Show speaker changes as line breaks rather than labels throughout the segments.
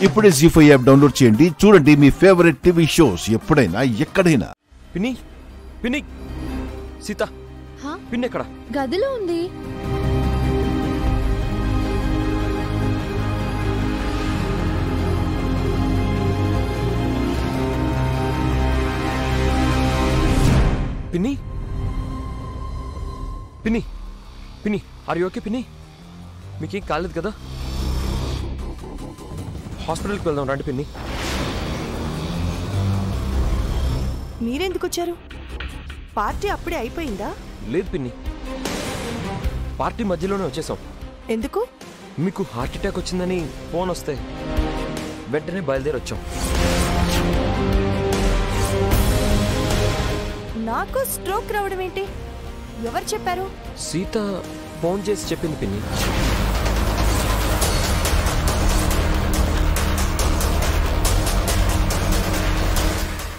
ఇప్పుడే జీ5 app download చేయండి. చూడండి మీ ఫేవరెట్ టీవీ షోస్ ఎప్పుడైనా ఎక్కడైనా.
పిన్ని పిన్ని సీత పిన్ని ఎక్కడ?
గదిలో ఉంది.
పిన్ని పిన్ని పిన్ని ఆర్ యు ఓకే? పిన్ని మీకేం కాలేదు కదా? హాస్పిటల్కి వెళ్దాం రండి పిన్ని.
మీరెందుకు వచ్చారు? పార్టీ అప్పుడే అయిపోయిందా?
లేదు పిన్ని, పార్టీ మధ్యలోనే వచ్చేసాం.
ఎందుకు?
మీకు హార్ట్ అటాక్ వచ్చిందని ఫోన్ వస్తే వెంటనే బయలుదేరి వచ్చాం.
నాకు స్ట్రోక్ రావడం ఏంటి? ఎవరు చెప్పారు?
సీత ఫోన్ చేసి చెప్పింది పిన్ని.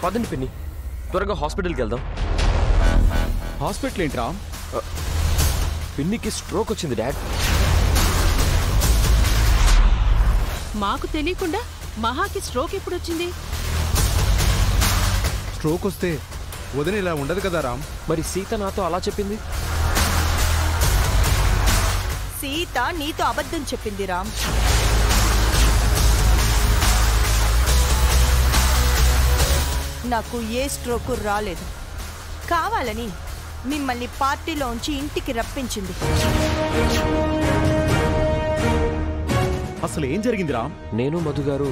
పదండి పిన్ని, త్వరగా హాస్పిటల్కి వెళ్దాం.
హాస్పిటల్ ఏంట్రా?
పిన్నికి స్ట్రోక్ వచ్చింది డాడ్.
మాకు తెలియకుండా మహాకి స్ట్రోక్ ఎప్పుడు వచ్చింది?
స్ట్రోక్ వస్తే వదిన ఇలా ఉండదు కదా రామ్.
మరి సీత నాతో అలా చెప్పింది.
సీత నీతో అబద్ధం చెప్పింది రామ్. నాకు ఏ స్ట్రోక్ రాలేదు. కావాలని మిమ్మల్ని పార్టీలోంచి ఇంటికి రప్పించింది.
అసలు ఏం జరిగింది రామ్?
నేను మధు గారు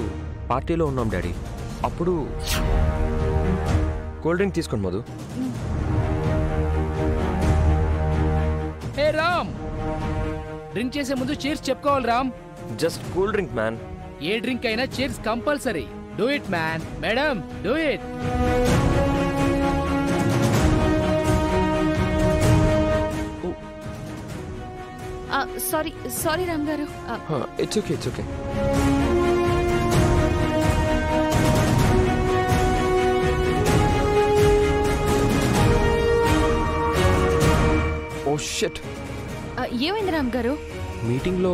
పార్టీలో ఉన్నాం డాడీ. అప్పుడు కూల్ డ్రింక్ తీసుకోండి మధు.
హే రామ్, డ్రింక్ చేసే ముందు చీర్స్ చెప్పుకోవాలి Ram.
Just cool drink man.
ఏ డ్రింక్ అయినా cheers compulsory. Do it man. Madam do it.
Sorry sorry Ram garu.
It's okay it's okay. Oh shit.
ఏమైంది రామ్ గారు?
మీటింగ్లో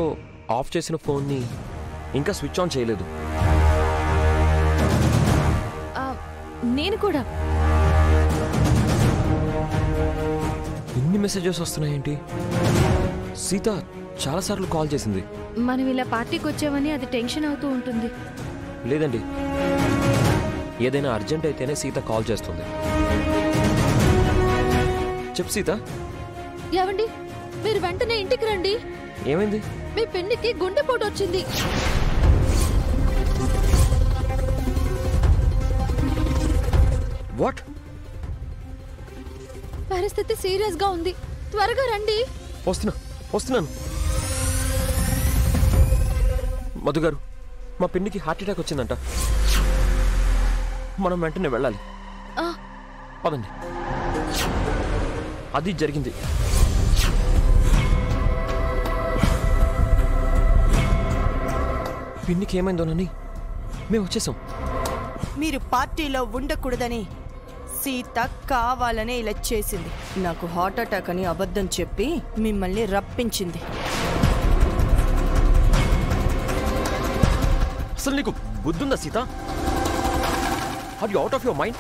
ఆఫ్ చేసిన ఫోన్ని ఇంకా స్విచ్ ఆన్ చేయలేదు.
నేను కూడా.
ఇన్ని మెసేజెస్ వస్తున్నాయేంటి? సీత చాలాసార్లు కాల్ చేసింది.
మనం ఇలా పార్టీకి వచ్చామని అది టెన్షన్ అవుతూ ఉంటుంది.
లేదండి, ఏదైనా అర్జెంట్ అయితేనే సీత కాల్ చేస్తుంది. చెప్పు సీత.
ఏవండి, మీరు వెంటనే ఇంటికి రండి.
ఏమైంది?
మీ పిన్నికి గుండెపోటు వచ్చింది.
వాట్?
పరిస్థితి సీరియస్ గా ఉంది. త్వరగా రండి.
వస్తున్నాను. మధు గారు, మా పిన్నికి హార్ట్ అటాక్ వచ్చిందంట. మనం వెంటనే వెళ్ళాలి. పదండి. అది జరిగింది. పిన్నికి ఏమైందోనని మేము వచ్చేసాం.
మీరు పార్టీలో ఉండకూడదని సీత కావాలనే ఇలా చేసింది. నాకు హార్ట్ అటాక్ అని అబద్ధం చెప్పి మిమ్మల్ని రప్పించింది.
అసలు నీకు బుద్ధుందా Sita? Are you out of your mind?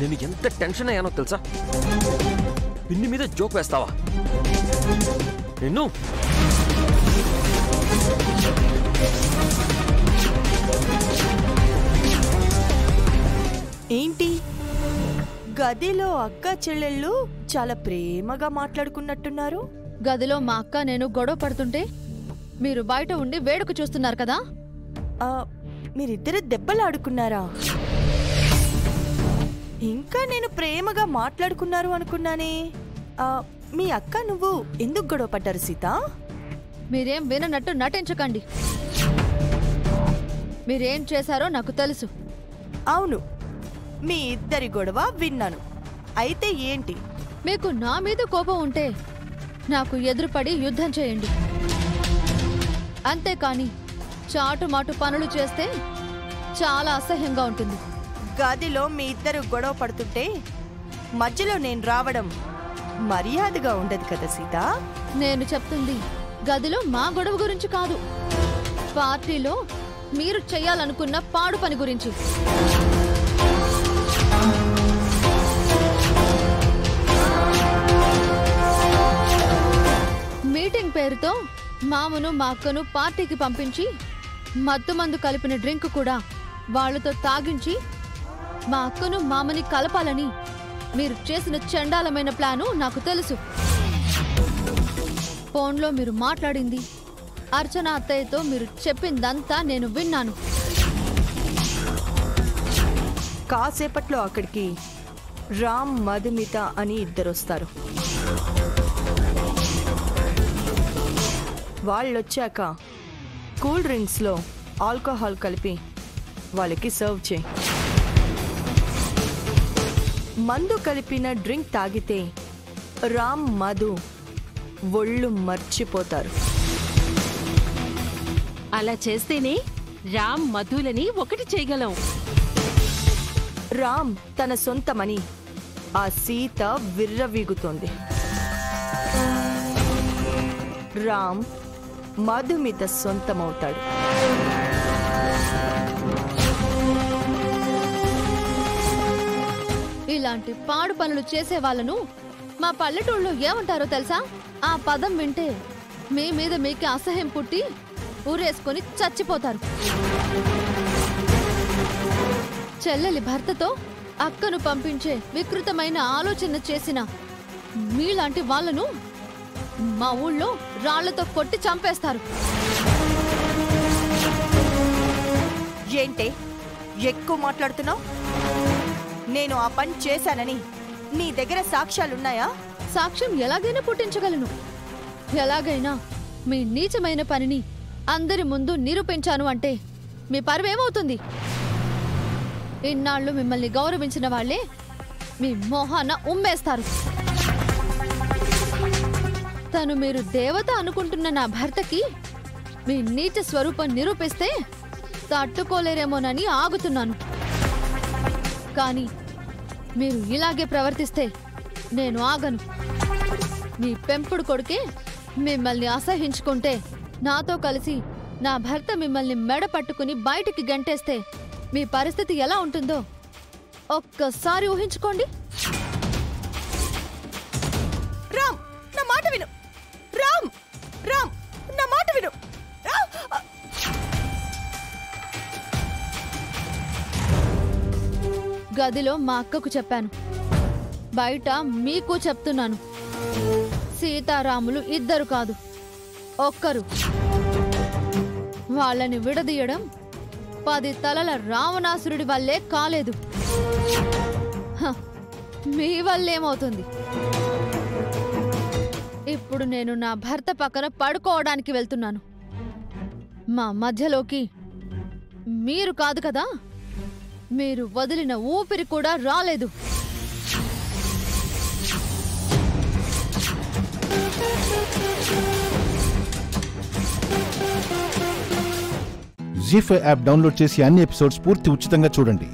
నేను ఎంత టెన్షన్ అయ్యానో తెలుసా? పిన్ని మీద జోక్ వేస్తావా నిన్ను?
ఏంటి, గదిలో అక్క చెల్లెళ్ళు చాలా ప్రేమగా మాట్లాడుకున్నట్టున్నారు?
గదిలో మా అక్క నేను గొడవ పడుతుంటే మీరు బయట ఉండి వేడుక చూస్తున్నారు కదా.
మీరిద్దరు దెబ్బలాడుకున్నారా? ఇంకా నేను ప్రేమగా మాట్లాడుకున్నారు అనుకున్నానే. మీ అక్క నువ్వు ఎందుకు గొడవ పడ్డారు సీత?
మీరేం విననట్టు నటించకండి. మీరేం చేశారో నాకు తెలుసు.
అవును, మీ ఇద్దరి గొడవ విన్నాను. అయితే ఏంటి?
మీకు నా మీద కోపం ఉంటే నాకు ఎదురుపడి యుద్ధం చేయండి. అంతేకాని చాటుమాటు పనులు చేస్తే చాలా అసహ్యంగా ఉంటుంది.
గదిలో మీ ఇద్దరు గొడవ పడుతుంటే మధ్యలో నేను రావడం మర్యాదగా ఉండదు కదా సీత.
నేను చెప్తుంది గదిలో మా గొడవ గురించి కాదు. పార్టీలో మీరు చెయ్యాలనుకున్న పాడు పని గురించి. మీటింగ్ పేరుతో మామను మా అక్కను పార్టీకి పంపించి మత్తుమందు కలిపిన డ్రింక్ కూడా వాళ్లతో తాగించి మా అక్కను మామని కలపాలని మీరు చేసిన చండాలమైన ప్లాను నాకు తెలుసు. ఫోన్లో మీరు మాట్లాడింది, అర్చన అత్తయ్యతో మీరు చెప్పిందంతా నేను విన్నాను.
కాసేపట్లో అక్కడికి రామ్, మధుమిత అని ఇద్దరొస్తారు. వాళ్ళొచ్చాక కూల్ డ్రింక్స్లో ఆల్కహాల్ కలిపి వాళ్ళకి సర్వ్ చేయి. మందు కలిపిన డ్రింక్ తాగితే రామ్, మధు ఒళ్ళు మర్చిపోతారు.
అలా చేస్తేనే రామ్, మధులని ఒకటి చేయగలం.
రామ్ తన సొంతమని ఆ సీత విర్రవీగుతోంది. రామ్ మధుమిత సొంతమవుతాడు.
ఇలాంటి పాడు పనులు చేసే వాళ్ళను మా పల్లెటూళ్ళలో ఏమంటారో తెలుసా? ఆ పదం వింటే మీ మీద మీకే అసహ్యం పుట్టి ఊరేసుకొని చచ్చిపోతారు. చెల్లెలి భర్తతో అక్కను పంపించే వికృతమైన ఆలోచన చేసిన మీలాంటి వాళ్ళను మా ఊళ్ళో రాళ్లతో కొట్టి చంపేస్తారు.
ఏంటే ఎక్కువ మాట్లాడుతున్నావు? నేను ఆ పని చేశానని నీ దగ్గర సాక్ష్యాలున్నాయా?
సాక్ష్యం ఎలాగైనా పుట్టించగలను. ఎలాగైనా మీ నీచమైన పనిని అందరి ముందు నిరూపించాను అంటే మీ పరువేమవుతుంది? ఇన్నాళ్ళు మిమ్మల్ని గౌరవించిన వాళ్లే మీ మోహాన ఉమ్మేస్తారు. తను మీరు దేవత అనుకుంటున్న నా భర్తకి మీ నీచ స్వరూపం నిరూపిస్తే తట్టుకోలేరేమోనని ఆగుతున్నాను. కానీ మీరు ఇలాగే ప్రవర్తిస్తే నేను ఆగను. మీ పెంపుడు కొడుకే మిమ్మల్ని అసహించుకుంటే నాతో కలిసి నా భర్త మిమ్మల్ని మెడ పట్టుకుని బయటికి గంటేస్తే మీ పరిస్థితి ఎలా ఉంటుందో ఒక్కసారి ఊహించుకోండి.
రామ్, నా మాట విను. రామ్, రామ్, నా మాట విను.
గదిలో మా అక్కకు చెప్పాను, బయట మీకు చెప్తున్నాను. సీతారాములు ఇద్దరు కాదు, ఒక్కరు. వాళ్ళని విడదీయడం 10 తలల రావణాసురుడి వల్లే కాలేదు. మీ వల్లేమవుతుంది? ఇప్పుడు నేను నా భర్త పక్కన పడుకోవడానికి వెళ్తున్నాను. మా మధ్యలోకి మీరు కాదు కదా, మీరు వదిలిన ఊపిరి కూడా రాలేదు.
జీ5 యాప్ డౌన్లోడ్ చేసి అన్ని ఎపిసోడ్స్ పూర్తి ఉచితంగా చూడండి.